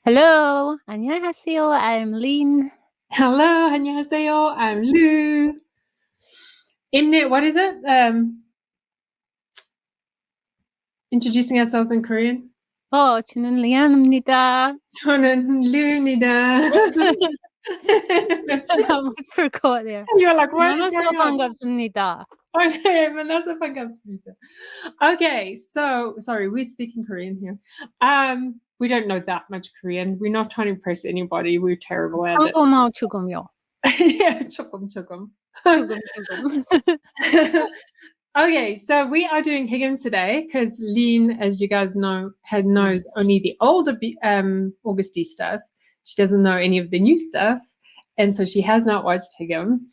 Hello, 안녕하세요. I'm Lean. Hello, 안녕하세요. I'm Loo. What is it? Introducing ourselves in Korean. 저는 리안입니다. 저는 Loo입니다. I almost forgot there. You're like, what is 만나서 going on? 반갑습니다. Okay, 만나서 반갑습니다. Okay, so sorry, we speak in Korean here. We don't know that much Korean. We're not trying to impress anybody. We're terrible at it. 한국어 조금요. Yeah, 조금. 조금. Okay, so we are doing HAEGUM today because Lean, as you guys know, knows only the older Agust D stuff. She doesn't know any of the new stuff, and so she has not watched HAEGUM.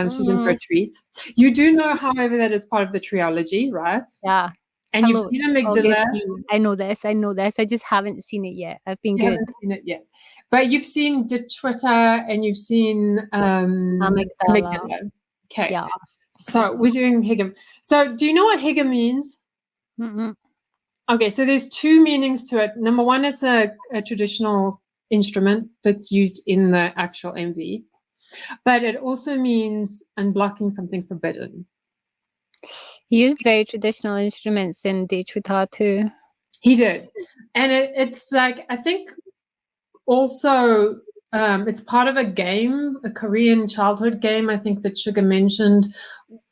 She's in for a treat. You do know, however, that it's part of the trilogy, right? Yeah. And you've seen Amygdala. I know this. I just haven't seen it yet. I've been good. Haven't seen it yet, but you've seen the Twitter and you've seen Amygdala. Okay. Yeah. So we're doing HAEGUM. So do you know what HAEGUM means? Mm-mm. Okay, so there's two meanings to it. Number one, it's a traditional instrument that's used in the actual MV, but it also means unblocking something forbidden. He used very traditional instruments in Twitter too. He did. And it's like, I think also it's part of a game, a Korean childhood game, I think that Suga mentioned,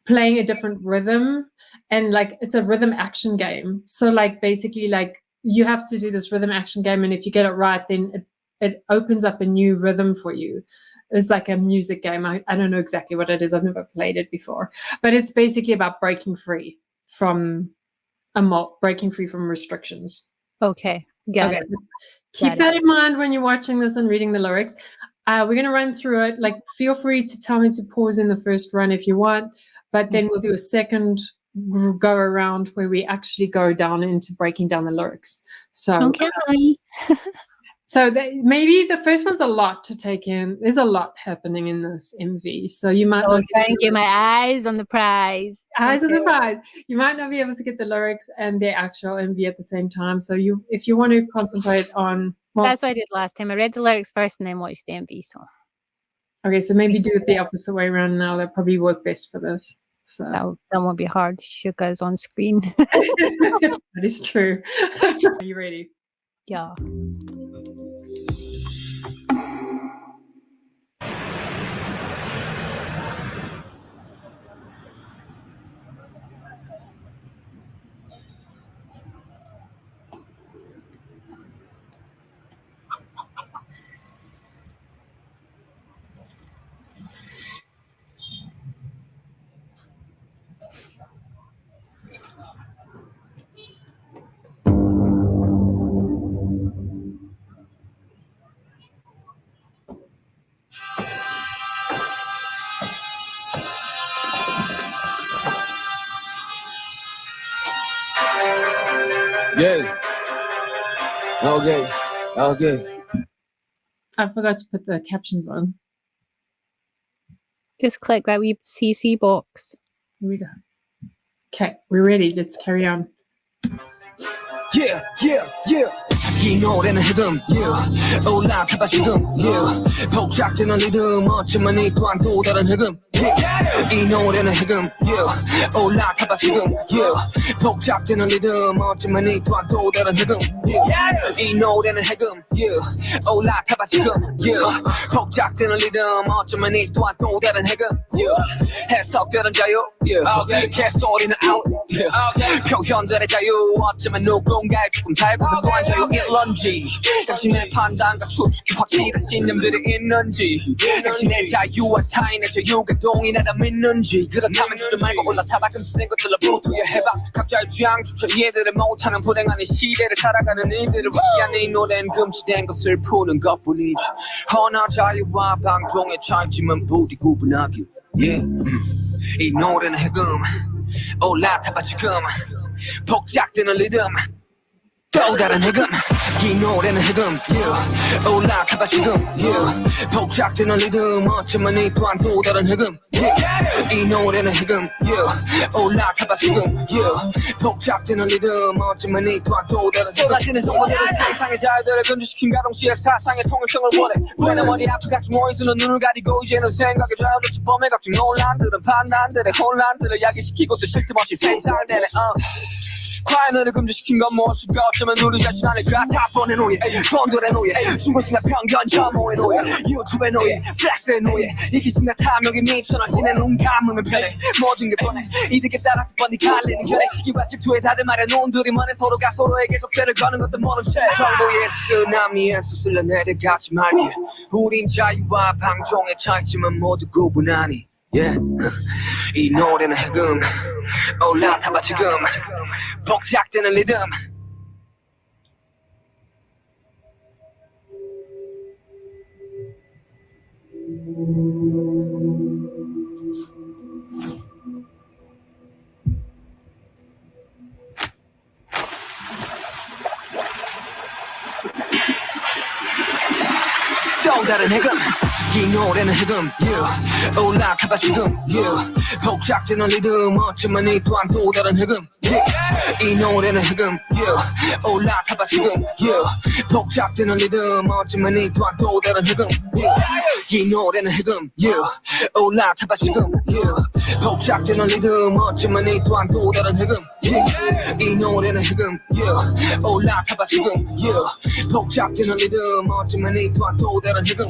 playing a different rhythm, and like it's a rhythm action game. So like basically like you have to do this rhythm action game, and if you get it right, then it opens up a new rhythm for you. It's like a music game. I don't know exactly what it is. I've never played it before, but it's basically about breaking free from breaking free from restrictions. Okay. Got it. Keep that in mind when you're watching this and reading the lyrics. We're going to run through it. Like, feel free to tell me to pause in the first run if you want, but then we'll do a second go around where we actually go down into breaking down the lyrics. So, okay. So maybe the first one's a lot to take in. There's a lot happening in this MV, so you might not get my eyes on the prize. Eyes on the prize. You might not be able to get the lyrics and the actual MV at the same time. So if you want to concentrate on, that's what I did last time. I read the lyrics first and then watched the MV. So okay, so maybe do it the opposite way around now. That probably work best for this. So that won't be hard. Suga's on screen. That is true. Are you ready? Yeah. Yeah. Okay. I forgot to put the captions on. Just click that wee CC box. Here we go. Okay, we're ready. Let's carry on. Yeah. 이 노래는 해금 yeah. 올라타봐 지금 yeah. 복잡되는 리듬 어쩌면 이 또한 또 다른 해금 yeah. 이 노래는 해금 yeah. 올라타봐 지금 yeah. 복잡되는 리듬 어쩌면 이 또한 또 다른 해금 yeah. 이 노래는 해금 yeah. 올라타봐 지금 yeah. 복잡되는 리듬 어쩌면 이 또한 또 다른 해금 yeah. 해석되는 자유 yeah. 개소리는 out yeah. 표현들의 자유 어쩌면 누군가의 조금 달고는 또한 자유 일런지 당신의 판단과 추측이 확실한 신념들이 있는지 당신의 자유와 타인의 자유가 동일하다 믿는지 그렇다면 주저 말고 올라타봐 금지된 것들로 부두해봐 각자의 취향조차 이해들을 못하는 불행한 이 시대를 살아가는 이들을 위한 이 노래는 금지된 것을 푸는 것뿐이지 허나 자유와 방종의 차이지만 부디 구분하길 yeah. 이 노래는 해금 올라타봐 지금 복잡되는 리듬 또 다른 해금 이 노래는 해금 yeah. 올라타봐 지금 yeah. 복잡되는 리듬 어쩌면 이 또한 또 다른 해금 yeah. 이 노래는 해금 올라타봐 지금 복잡되는 리듬 어쩌면 이 또한 또 다른 쏟아지는 소문들은 상상의 자유들을 금지시킨 가동시에 사상의 통일성을 원해 왜내 머리 앞에 각종 오인수는 눈을 가리고 이제는 생각에 좌우됐지 범의 각종 논란들은 판단들의 혼란들을 야기시키고 또 쉴 틈 없이 생산되네 과연을 금지시킨 건 무엇인가 어쩌면 우리 자신 아닐까 타본의 노예 돈들의 노예 순간순간 편견 혐오의 노예 유튜브의 노예 플렉스의 노예 이기순간 탐욕에 미쳐나지는 눈 감으면 편해 모든 게 뻔해 이득에 따라서 뻔히 갈리는 결의 시기와 질투에 다들 말해놓은 둘이만의 서로가 서로에게 속세를 거는 것도 모른 채 정보의 쓰나미에서 쓸려내려가지 말게 우린 자유와 방종의 차이지만 모두 구분하니 이 노래는 해금 올라타봐 지금 복작되는 리듬 또 다른 해금 이 노래는 해금 올라타봐 지금 복작되는 리듬 어쩌면 이 또한 또 다른 해금 이 노래는 해금 올라타봐 지금 복작되는 리듬 어쩌면 이 또한 또 다른 해금 이 노래는 해금 올라타봐 지금 복작되는 리듬 어쩌면 이 또한 또 다른 해금 이 노래는 해금 올라타봐 지금 복작되는 리듬 어쩌면 이 또한 또 다른 해금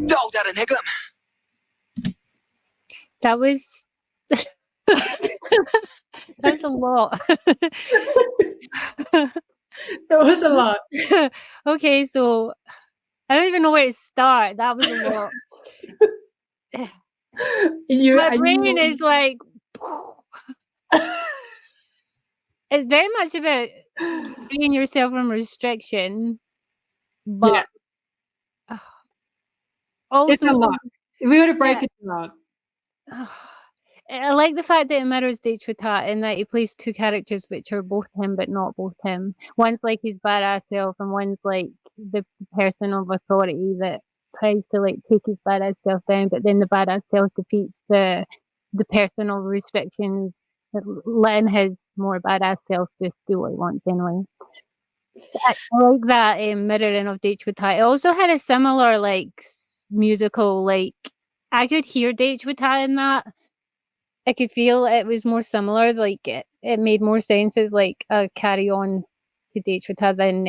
또 다른 해금 That was that's a lot. It was a lot. Okay, so I don't even know where to start. That was a lot. My brain is like it's very much about freeing yourself from restriction, but also it's a lot. If we were to break it down. I like the fact that it mirrors Dechwita in that he plays two characters which are both him but not both him. One's like his badass self and one's like the person of authority that tries to like take his badass self down, but then the badass self defeats the personal restrictions, letting his more badass self just do what he wants anyway. I like that mirroring of Dechwita. It also had a similar like musical, like I could hear Dechwita in that. I could feel it was more similar, like it made more sense as like a carry on to Dechwita than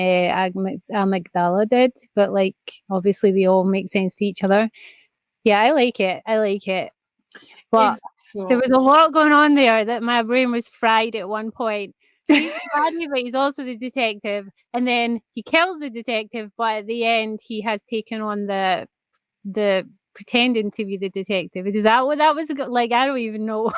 Amygdala did, but like obviously they all make sense to each other. Yeah, I like it. But there was a lot going on there that my brain was fried at one point. He's funny, but he's also the detective, and then he kills the detective, but at the end he has taken on the pretending to be the detective. Is that what that was like? I don't even know.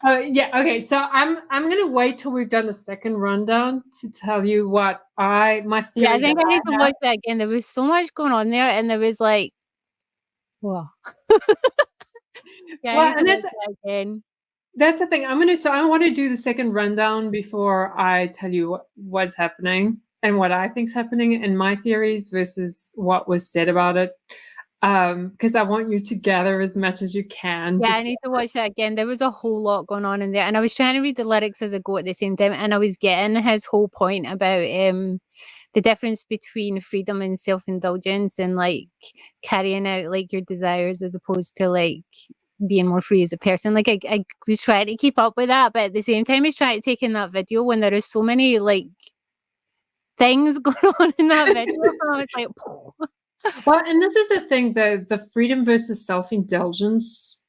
Okay, so I'm gonna wait till we've done the second rundown to tell you what my theory. Yeah, I think I need to watch that again. There was so much going on there, and there was like, wow. Yeah, I need to watch that again. That's the thing. I want to do the second rundown before I tell you what's happening and what I think's happening and my theories versus what was said about it. Because I want you to gather as much as you can. Yeah, I need to watch that again. There was a whole lot going on in there, and I was trying to read the lyrics as I go at the same time, and I was getting his whole point about the difference between freedom and self-indulgence and like carrying out like your desires as opposed to like being more free as a person. Like I was trying to keep up with that, but at the same time I was trying to take in that video when there is so many like things going on in that video. I was like, well, and this is the thing, the freedom versus self-indulgence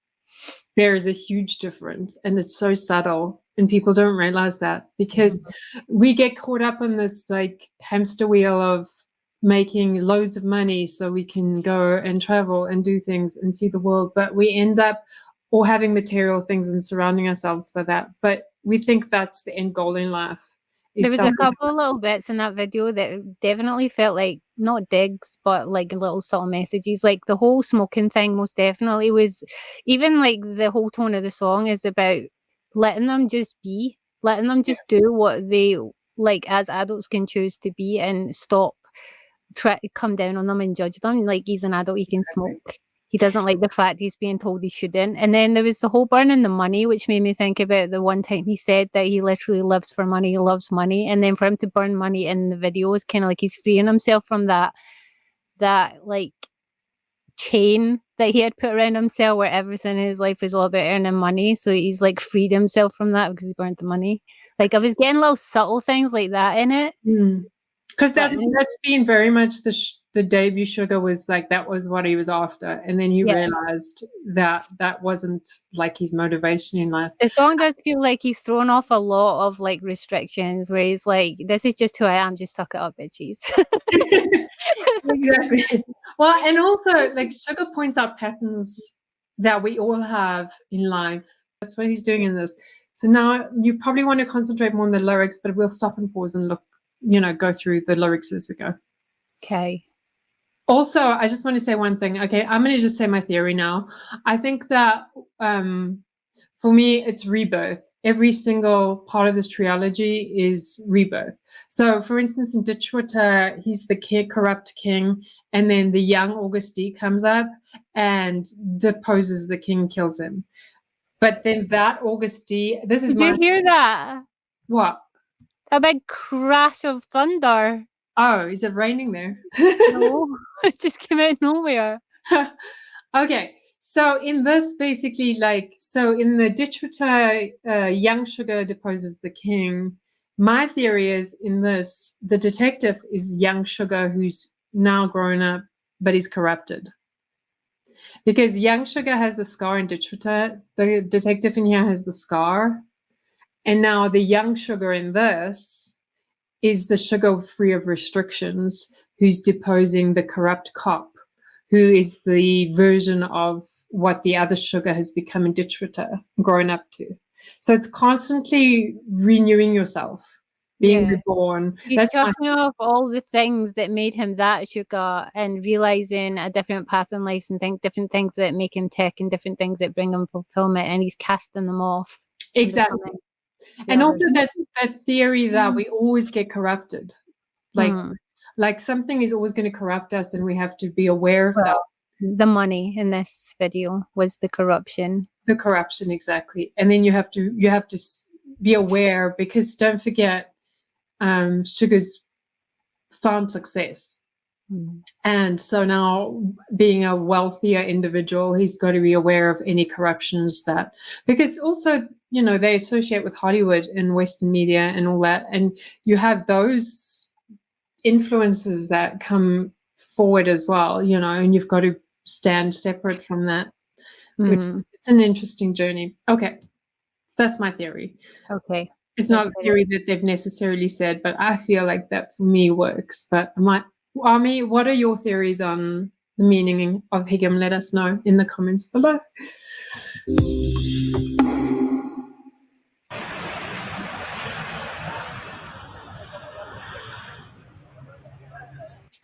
there is a huge difference, and it's so subtle, and people don't realize that because we get caught up in this like hamster wheel of making loads of money so we can go and travel and do things and see the world, but we end up or having material things and surrounding ourselves by that, but we think that's the end goal in life. There was a couple of little bits in that video that definitely felt like not digs, but like little subtle messages. Like the whole smoking thing most definitely was, even like the whole tone of the song is about letting them just be, letting them just do what they like as adults can choose to be, and stop try to come down on them and judge them. Like, he's an adult, he can smoke. He doesn't like the fact he's being told he shouldn't. And then there was the whole burning the money, which made me think about the one time he said that he literally lives for money, he loves money. And then for him to burn money in the video is kind of like he's freeing himself from that like chain that he had put around himself where everything in his life was all about earning money. So he's like freed himself from that because he burnt the money. Like, I was getting little subtle things like that in it. Because that's been very much the debut Suga was like, that was what he was after, and then he realized that that wasn't like his motivation in life. The song does feel like he's thrown off a lot of like restrictions where he's like, this is just who I am, just suck it up, bitches. Exactly. Well, and also like Suga points out patterns that we all have in life. That's what he's doing in this. So now you probably want to concentrate more on the lyrics, but we'll stop and pause and look, go through the lyrics as we go. Okay. Also, I just want to say one thing. Okay, I'm going to just say my theory now. I think that for me, it's rebirth. Every single part of this trilogy is rebirth. So, for instance, in Ditchwater, he's the corrupt king, and then the young Agust D comes up and deposes the king, kills him. But then that Agust D, this is Did you hear that? What? A big crash of thunder. Oh, is it raining there? No, it just came out of nowhere. Okay, so in this, basically, in the Ditchwater, young Suga deposes the king. My theory is in this, the detective is young Suga who's now grown up, but he's corrupted. Because young Suga has the scar in Ditchwater, the detective in here has the scar, and now the young Suga in this is the Suga free of restrictions who's deposing the corrupt cop, who is the version of what the other Suga has become in Ditchwater, grown up to. So it's constantly renewing yourself, being reborn. He's touching off all the things that made him that Suga and realizing a different path in life and different things that make him tick and different things that bring him fulfillment, and he's casting them off. Exactly. And also that theory that we always get corrupted. Like something is always going to corrupt us, and we have to be aware of that. The money in this video was the corruption. The corruption, exactly. And then you have to be aware, because don't forget, Suga's found success. And so now, being a wealthier individual, he's got to be aware of any corruptions because also, they associate with Hollywood and Western media and all that. And you have those influences that come forward as well, and you've got to stand separate from that, which it's an interesting journey. Okay. So that's my theory. Okay. It's not a theory that they've necessarily said, but I feel like that for me works. But Ami, what are your theories on the meaning of HAEGUM? Let us know in the comments below.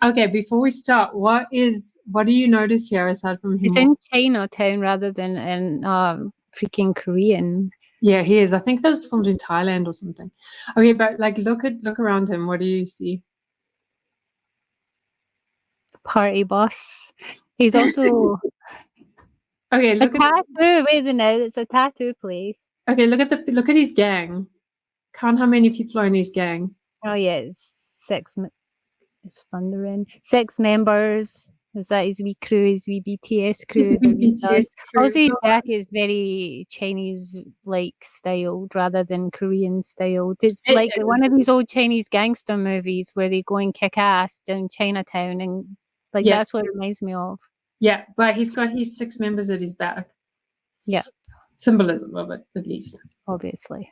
Okay, before we start, what do you notice here aside from him? He's in Chinatown rather than in freaking Korean. Yeah, he is. I think that was filmed in Thailand or something. Okay, but look around him. What do you see? Party boss. He's also okay. Look at tattoo. Wait a minute, it's a tattoo place. Okay, look at his gang. Count how many people are in his gang. Oh yeah, it's 6. It's thundering. 6 members. Is that his wee crew? His wee BTS crew. Also, his jacket is very Chinese-like styled rather than Korean styled. It's like one of these old Chinese gangster movies where they go and kick ass down Chinatown, and that's what it reminds me of. Yeah, but he's got his 6 members at his back. Yeah. symbolism of it, at least. Obviously.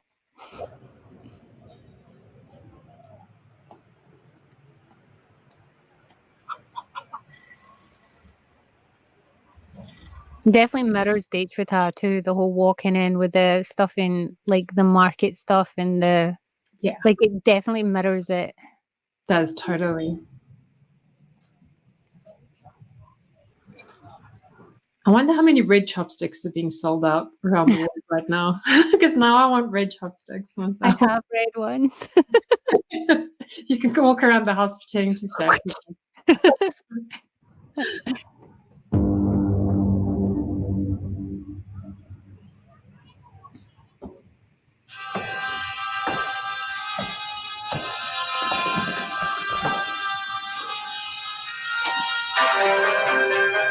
Definitely mirrors Date too. The whole walking in with the stuff in, like, the market stuff and the like, it definitely mirrors it. Does totally. I wonder how many red chopsticks are being sold out around the world right now. Because now I want red chopsticks myself. I have red ones. You can walk around the house pretending to stab people.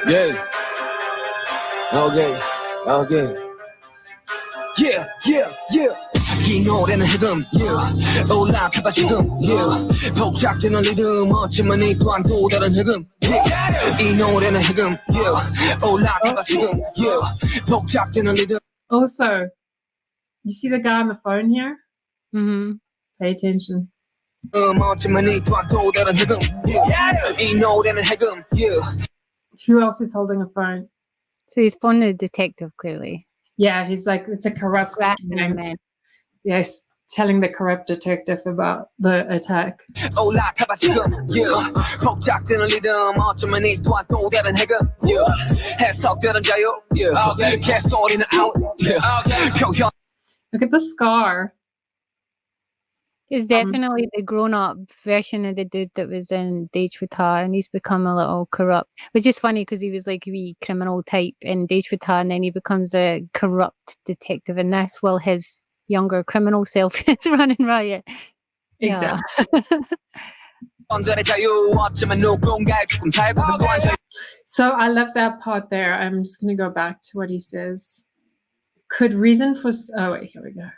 Yeah. Okay. Yeah. 이 노래는 해금, yeah. 올라타봐 지금, yeah. 복잡되는 리듬, 어쩌면 이 또한 또 다른 해금, yeah. 이 노래는 해금, yeah. 올라타봐 지금, yeah. 복잡되는 리듬. Also, you see the guy on the phone here? Mm-hmm. Pay attention. 어쩌면 이 또한 또 다른 해금, yeah. 이 노래는 해금, yeah. Who else is holding a phone? So he's phoning the detective, clearly. Yeah, he's like, it's a corrupt man. Yes, telling the corrupt detective about the attack. 올라타봐 지금, yeah. 복잡되는 리듬, 어쩌면 이 또한 또 다른 해금, yeah. 해석되는 자유, yeah. 개소리는 out, yeah. 표현. Look at the scar. He's definitely the grown-up version of the dude that was in Date with Ta, and he's become a little corrupt, which is funny because he was like a wee criminal type in Date with Ta, and then he becomes a corrupt detective in this, while his younger criminal self is running riot. Exactly. So I love that part there. I'm just going to go back to what he says. Could reason for... Oh, wait, here we go.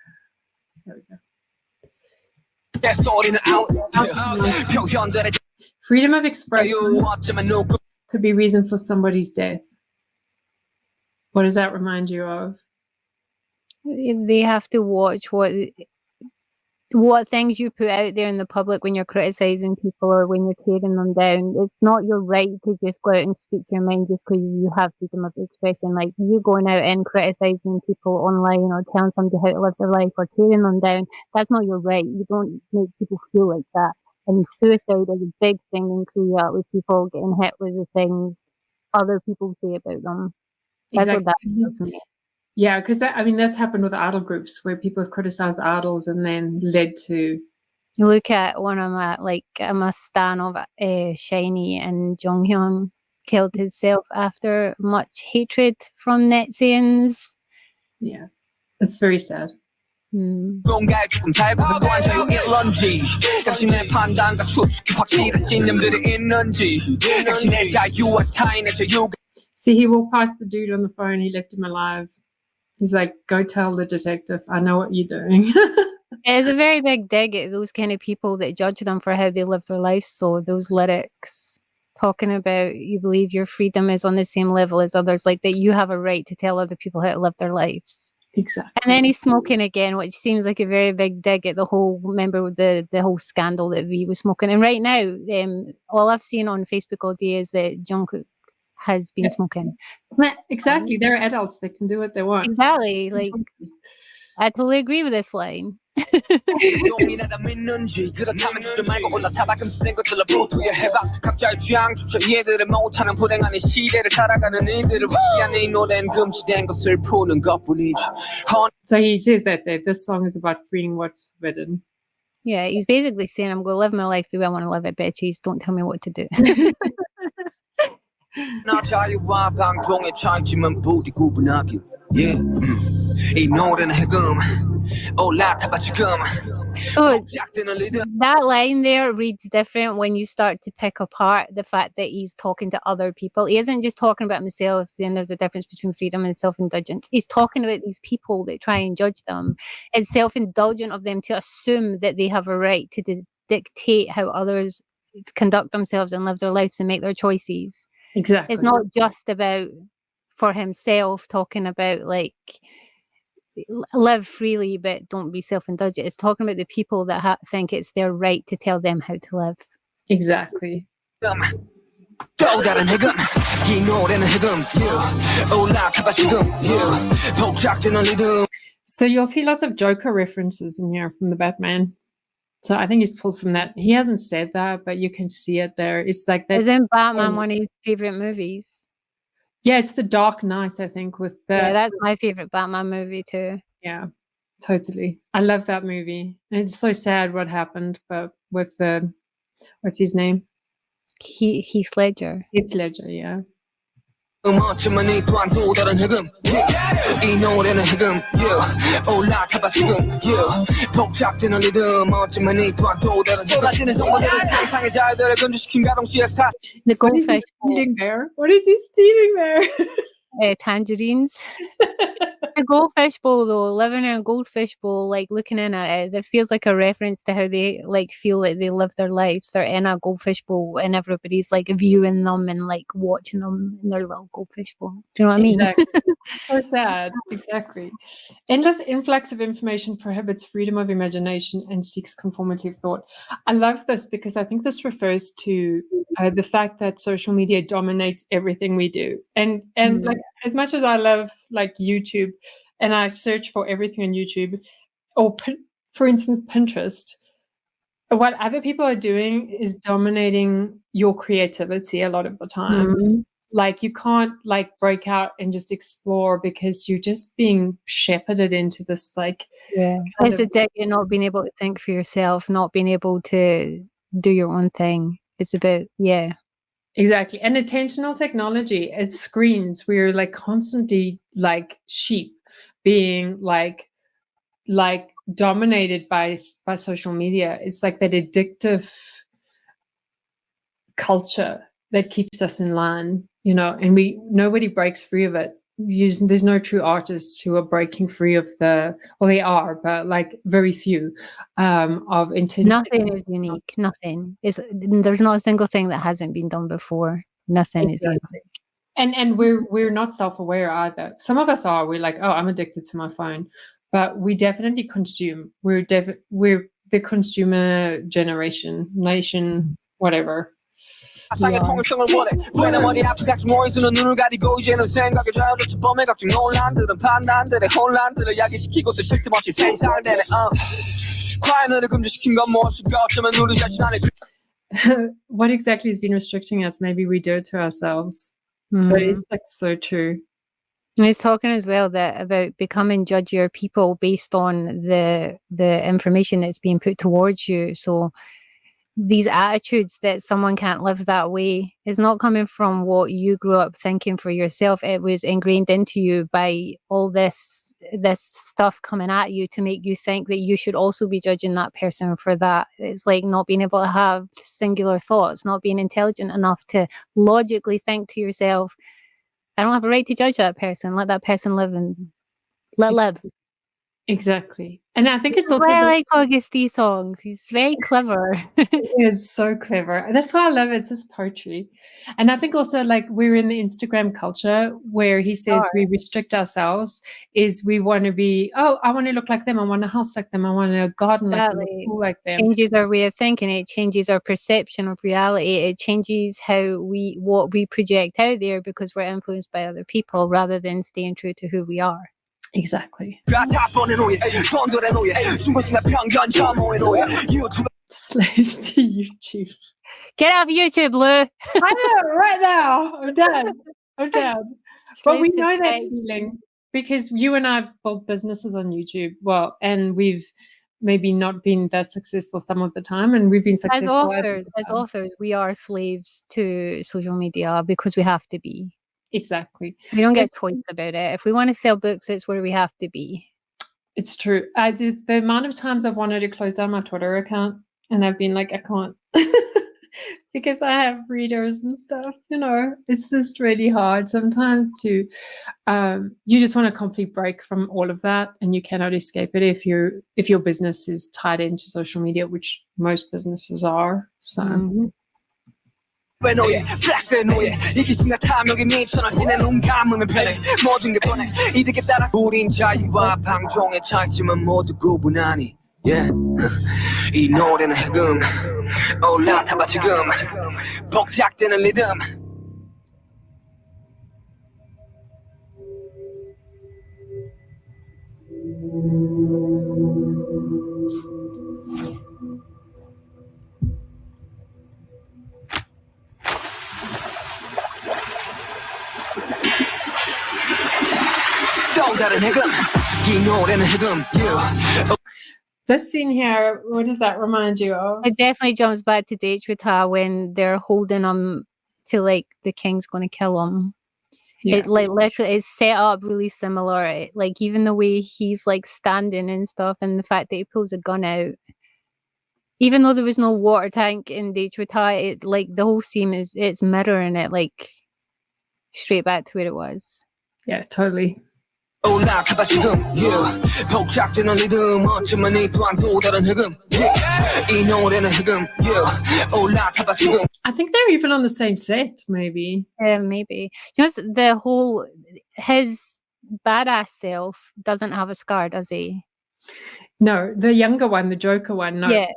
Freedom of expression could be reason for somebody's death. What does that remind you of? They have to watch what things you put out there in the public when you're criticizing people or when you're tearing them down. It's not your right to just go out and speak your mind just because you have freedom of expression. Like, you going out and criticizing people online or telling somebody how to live their life or tearing them down, that's not your right. You don't make people feel like that. And suicide is a big thing in Korea, with people getting hit with the things other people say about them. That's Exactly. what that tells me. Yeah, because that's happened with idol groups where people have criticized idols and then led to... Look at one of my, I'm a stan of SHINee, and Jonghyun killed himself after much hatred from netizens. Yeah, it's very sad. See, he walked past the dude on the phone, he left him alive. He's like, go tell the detective, I know what you're doing. It's a very big dig at those kind of people that judge them for how they live their lives. So those lyrics talking about you believe your freedom is on the same level as others, like that you have a right to tell other people how to live their lives. Exactly. And then he's smoking again, which seems like a very big dig at the whole, remember the whole scandal that V was smoking. And right now, all I've seen on Facebook all day is that Jungkook has been smoking. Exactly. They're adults. They can do what they want. Exactly. Like, I totally agree with this line. So he says that this song is about freeing what's forbidden. Yeah, he's basically saying, I'm going to live my life the way I want to live it, bitches. Don't tell me what to do. So that line there reads different when you start to pick apart the fact that he's talking to other people. He isn't just talking about himself, saying there's a difference between freedom and self-indulgence. He's talking about these people that try and judge them. It's self-indulgent of them to assume that they have a right to dictate how others conduct themselves and live their lives and make their choices. Exactly. It's not just about for himself talking about, like, live freely, but don't be self-indulgent. It's talking about the people that think it's their right to tell them how to live. Exactly. 또 다른 해금 이 노래는 해금 올라타봐 지금 복잡되는 리듬. So you'll see lots of Joker references in here from the Batman. So I think he's pulled from that. He hasn't said that, but you can see it there. It's like that. Isn't Batman one of his favorite movies? Yeah, it's The Dark Knight, I think, with the... Yeah, that's my favorite Batman movie too. Yeah, totally. I love that movie. And it's so sad what happened, but with the... What's his name? Heath Ledger. Heath Ledger, yeah. 어쩌면 이 또한 또 다른 해금 이 노래는 해금 올라타봐 지금 복잡되는 리듬 어쩌면 이 또한 또 다른 쏟아지는 정보들을 세상의 자유들을 금지시킨 가동시에 사 The goldfish bowl. Stealing there? What is he stealing there? Tangerines. The goldfish bowl, though, living in a goldfish bowl, like looking in at it, it feels like a reference to how they like feel like they live their lives. They're in a goldfish bowl and everybody's like viewing them and like watching them in their little goldfish bowl. Do you know what I mean? Exactly. So sad. Exactly. Endless influx of information prohibits freedom of imagination and seeks conformity of thought. I love this because I think this refers to the fact that social media dominates everything we do. And like, as much as I love like YouTube and I search for everything on YouTube, or for instance, Pinterest, what other people are doing is dominating your creativity a lot of the time. Like you can't like break out and just explore because you're just being shepherded into this like... Yeah. It's addicted, not being able to think for yourself, not being able to do your own thing. It's about, yeah. Exactly. And attentional technology, it's screens. We're like constantly like sheep being like dominated by social media. It's like that addictive culture that keeps us in line, you know, and nobody breaks free of it. There's no true artists who are breaking free of they are, but like very few of intentional. Nothing is unique. Nothing is. There's not a single thing that hasn't been done before. Nothing is unique. And we're not self-aware either. Some of us are. We're like, oh, I'm addicted to my phone, but we definitely consume. We're the consumer nation, whatever. 상의 통일성을 원해 왜내 머리 앞에 각종 모인수는 눈을 가리고 이제는 생각에 좌우됐지 범의 각종 논란들은 판단들의 혼란들을 야기시키고 또 쉴 틈 없이 세상을 내내 과연을 금지시킨 건 무엇일까 어쩌면 우리 자신 안에 What exactly has been restricting us? Maybe we do it to ourselves. But it's like so true. And he's talking as well about becoming judgier people based on the information that's being put towards you. So these attitudes that someone can't live that way is not coming from what you grew up thinking for yourself. It was ingrained into you by all this stuff coming at you to make you think that you should also be judging that person for that. It's like not being able to have singular thoughts, not being intelligent enough to logically think to yourself, I don't have a right to judge that person. Let that person live and let live. Exactly. And I think it's also... I like Agust D songs. He's very clever. He is so clever. That's why I love it. It's his poetry. And I think also like we're in the Instagram culture where he says we restrict ourselves is we want to be, oh, I want to look like them. I want a house like them. I want a garden like them, a pool like them. It changes our way of thinking. It changes our perception of reality. It changes what we project out there because we're influenced by other people rather than staying true to who we are. Exactly. Slaves to YouTube. Get off YouTube, Lou. I know, right now. I'm done. But we know that feeling because you and I have built businesses on YouTube. Well, and we've maybe not been that successful some of the time, and we've been successful. As authors, we are slaves to social media because we have to be. Exactly. We don't get choice about it. If we want to sell books, it's where we have to be. It's true. The amount of times I've wanted to close down my Twitter account and I've been like, I can't because I have readers and stuff, you know, it's just really hard sometimes to, you just want a complete break from all of that and you cannot escape it if your business is tied into social media, which most businesses are. So. 왜 너의 플렉스의 노예 이기심과 탐욕이 미천을 지내 눈 감으면 편해 모든 게 뻔해 이득에 따라 우린 자유와 방종의 차이지만 모두 구분하니 yeah. 이 노래는 해금 올라타봐 지금 복작되는 리듬 또 다른 해금 이 노래는 해금 This scene here, what does that remind you of? It definitely jumps back to Date with Ta when they're holding him to like the king's going to kill him. Yeah. It like literally is set up really similar. Like even the way he's like standing and stuff, and the fact that he pulls a gun out. Even though there was no water tank in Date with Ta, it like the whole scene it's mirroring it like straight back to where it was. Yeah, totally. 올라타봐 지금 yeah. 복작되는 리듬 어쩌면 이 또한 또 다른 해금 yeah. 이 노래는 해금 yeah. 올라타봐 지금 I think they're even on the same set, maybe. Maybe. Do you know, the whole his badass self doesn't have a scar, does he? No, the younger one, the Joker one. No. Yeah.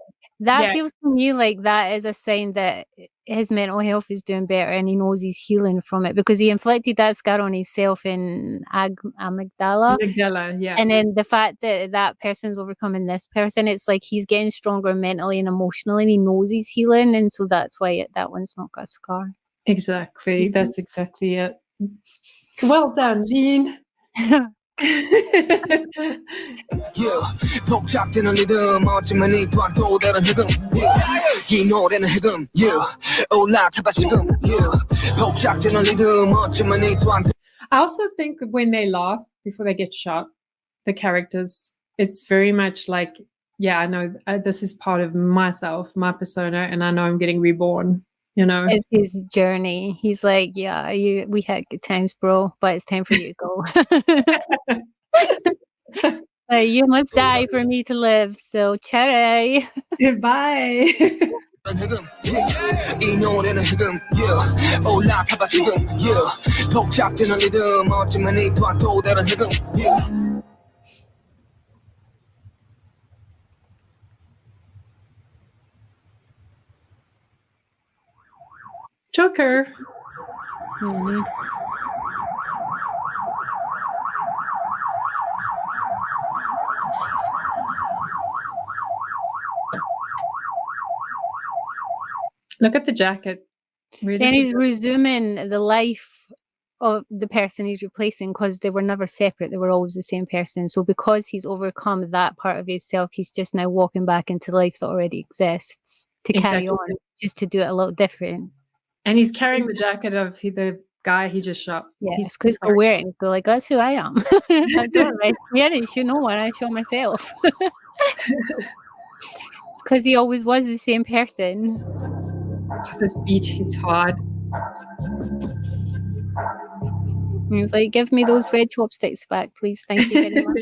That Yeah. feels to me like that is a sign that his mental health is doing better and he knows he's healing from it because he inflicted that scar on himself in amygdala. Amygdala, yeah. And then the fact that that person's overcoming this person, it's like he's getting stronger mentally and emotionally and he knows he's healing. And so that's why that one's not got a scar. Exactly. That's exactly it. Well done, Lean. yeah. 복작되는 리듬 어쩌면 이 또한 또 다른 해금 yeah. 이 노래는 해금 yeah. 올라타봐 지금 yeah. 복작되는 리듬 어쩌면 이 또한 I also think that when they laugh before they get shot, the characters, it's very much like, yeah, I know this is part of myself, my persona, and I know I'm getting reborn. You know, it's his journey. He's like, yeah, we had good times, bro, but it's time for you to go. Like, you must die for me to live, so cherry. Bye. 이 노래는 해금 yeah. 올라타봐 지금 yeah. 복작되는 리듬 어쩌면 이 또한 또 다른 해금 yeah. Joker. Mm-hmm. Look at the jacket. Then he's resuming the life of the person he's replacing because they were never separate. They were always the same person. So because he's overcome that part of himself, he's just now walking back into life that already exists to carry on, just to do it a little different. And he's carrying the jacket of the guy he just shot. Yeah, he's because he'll wear it and go like, that's who I am. I don't arrest me. I didn't show no one. I show myself. It's because he always was the same person. Oh, this beat hits hard. He's like, give me those red chopsticks back, please. Thank you very much.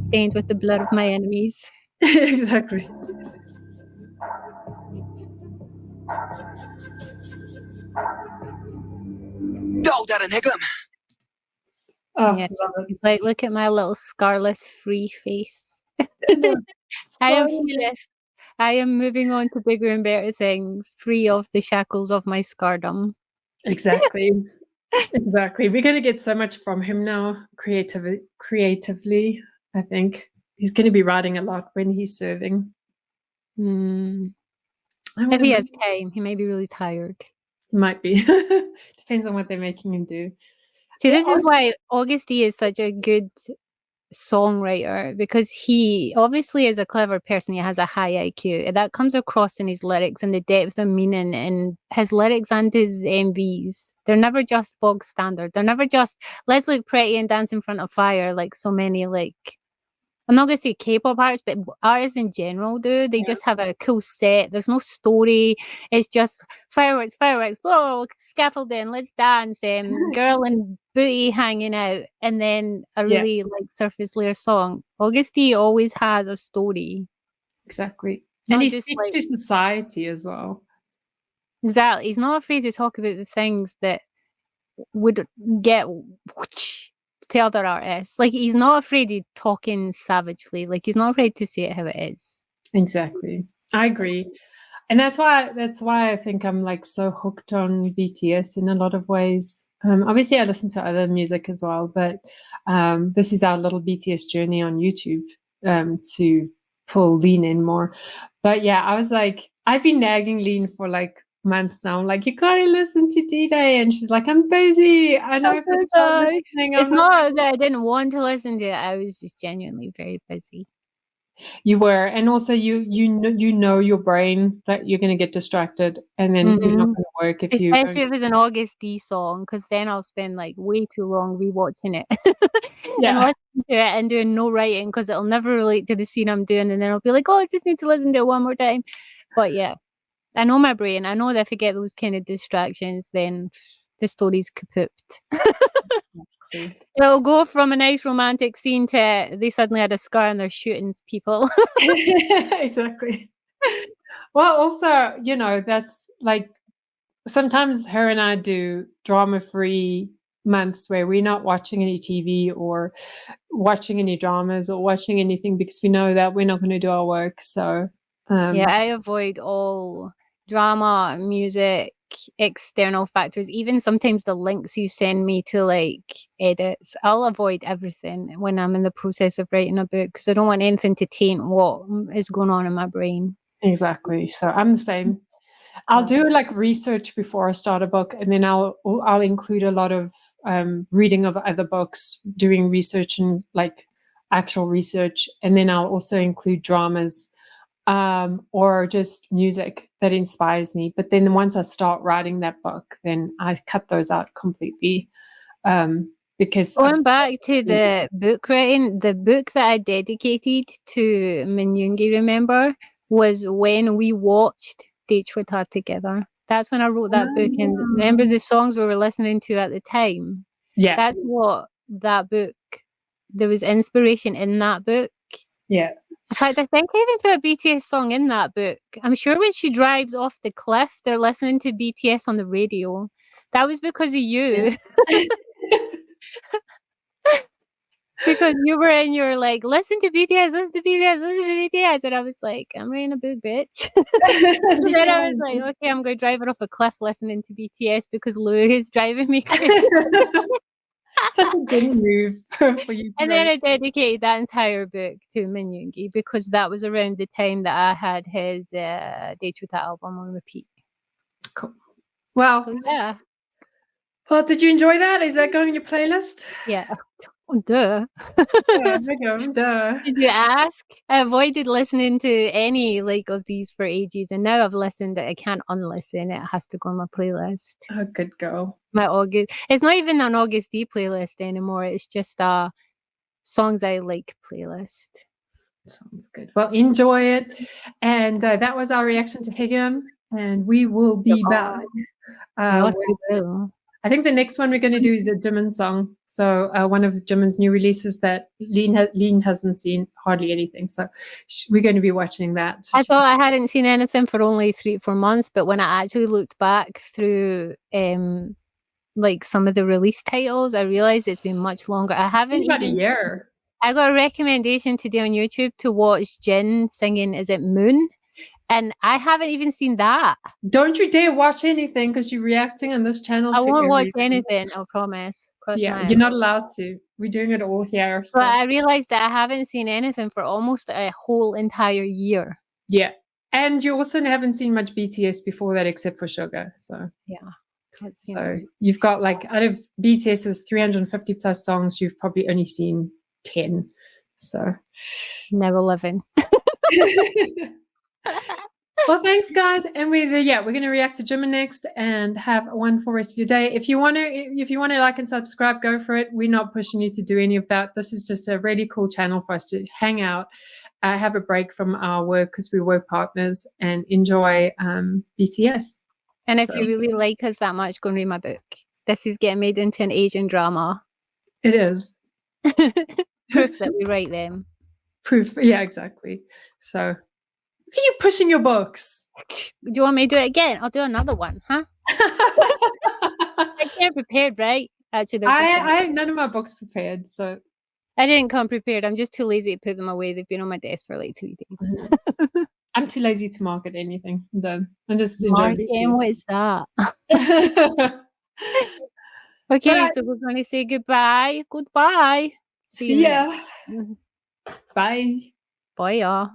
Stained with the blood of my enemies. Exactly. 또 다른 해금 Oh, yeah. love it. He's like, look at my little scarless free face. I am healeth. I am moving on to bigger and better things, free of the shackles of my scardom. Exactly. Exactly. We're going to get so much from him now, creatively, I think. He's going to be writing a lot when he's serving. If he has time, he may be really tired. He might be. Depends on what they're making him do. See, this is why Agust D is such a good songwriter, because he obviously is a clever person. He has a high IQ. That comes across in his lyrics and the depth of meaning in his lyrics and his MVs. They're never just bog standard. They're never just, let's look pretty and dance in front of fire like so many, like, I'm not going to say K-pop artists, but artists in general do. They just have a cool set. There's no story. It's just fireworks, whoa, scaffolding, let's dance, girl and booty hanging out, and then a really like surface layer song. Agust D always has a story. Exactly. And Not he just speaks like to society as well. exactly. He's not afraid to talk about the things that would get to other artists. Like he's not afraid of talking savagely. Like he's not afraid to say it how it is. Exactly. I agree. And that's why I think I'm like so hooked on BTS in a lot of ways. Obviously I listen to other music as well, but this is our little BTS journey on YouTube to pull Lean in more. But yeah, I was like, I've been nagging Lean for like months now. I'm like, you gotta listen to D-Day, and she's like, I'm busy. I know if I start listening, It's I'm not. not that I didn't want to listen to it. I was just genuinely very busy. You were, and also you know your brain that you're going to get distracted, and then you're not going to work if you don't. Especially if it's an Agust D song, because then I'll spend like way too long rewatching it Yeah. and listening to it and doing no writing because it'll never relate to the scene I'm doing, and then I'll be like, oh, I just need to listen to it one more time. But yeah, I know my brain. I know that if I get those kind of distractions, then the story's kaput. It'll go from a nice romantic scene to they suddenly had a scar and they're shooting people. Exactly. Well, also, you know, that's like sometimes her and I do drama-free months where we're not watching any TV or watching any dramas or watching anything because we know that we're not going to do our work. So yeah, I avoid all drama, music, external factors, even sometimes the links you send me to like edits. I'll avoid everything when I'm in the process of writing a book because I don't want anything to taint what is going on in my brain. Exactly. So I'm the same. I'll do like research before I start a book, and then I'll include a lot of reading of other books, doing research and like actual research, and then I'll also include dramas or just music that inspires me. But then once I start writing that book, then I cut those out completely because going back to the book writing, the book that I dedicated to Minyungi, remember, was when we watched Dechwata together. That's when I wrote that book. And remember the songs we were listening to at the time? Yeah. That's what that book, there was inspiration in that book. Yeah. In fact, I think I even put a BTS song in that book. I'm sure when she drives off the cliff, they're listening to BTS on the radio. That was because of you. Yeah. Because you were and you were like, listen to BTS, listen to BTS, listen to BTS. And I was like, I'm writing a book, bitch. And then I was like, okay, I'm going to drive it off a cliff listening to BTS because Lou is driving me crazy. Such a good move for you. And then I dedicated that entire book to Minyungi because that was around the time that I had his Dechwata album on repeat. Cool. Well, so, yeah. Well, did you enjoy that? Is that going on your playlist? Yeah. Oh, duh. Yeah, there you go. Duh. Did you ask? I avoided listening to any like of these for ages, and now I've listened. I can't unlisten. It has to go on my playlist. Oh, good girl. My Agust. It's not even an Agust D playlist anymore. It's just a songs I like playlist. Sounds good. Well, enjoy it. And that was our reaction to HAEGUM, and we will be back. I think the next one we're going to do is a Jimin song. So one of Jimin's new releases that Lean hasn't seen hardly anything. So we're going to be watching that. I thought I hadn't seen anything for only 3-4 months, but when I actually looked back through like some of the release titles, I realized it's been much longer. I haven't about a year. I got a recommendation today on YouTube to watch Jin singing Is It Moon? And I haven't even seen that. Don't you dare watch anything because you're reacting on this channel. I won't watch anything, I promise. Yeah, you're not allowed to. We're doing it all here. So. But I realized that I haven't seen anything for almost a whole entire year. Yeah. And you also haven't seen much BTS before that except for Suga. So yeah. So you've got like out of BTS's 350 plus songs, you've probably only seen 10. So never 11. Well, thanks, guys, and we're going to react to Jimin next and have a wonderful rest of your day. If you want to like and subscribe, go for it. We're not pushing you to do any of that. This is just a really cool channel for us to hang out, have a break from our work because we're work partners, and enjoy BTS. And if you really like us that much, go and read my book. This is getting made into an Asian drama. It is. Proof that we write them. Proof, yeah, exactly. So Look at you pushing your books. Do you want me to do it again? I'll do another one, huh? I came prepared, right? Actually, they're just I have none of my books prepared, so I didn't come prepared. I'm just too lazy to put them away. They've been on my desk for like 3 days. I'm too lazy to market anything. I'm done. I'm just Marking, enjoying what is that? it. Okay, so we're going to say goodbye. Goodbye. See you ya. next. Bye. Bye, y'all.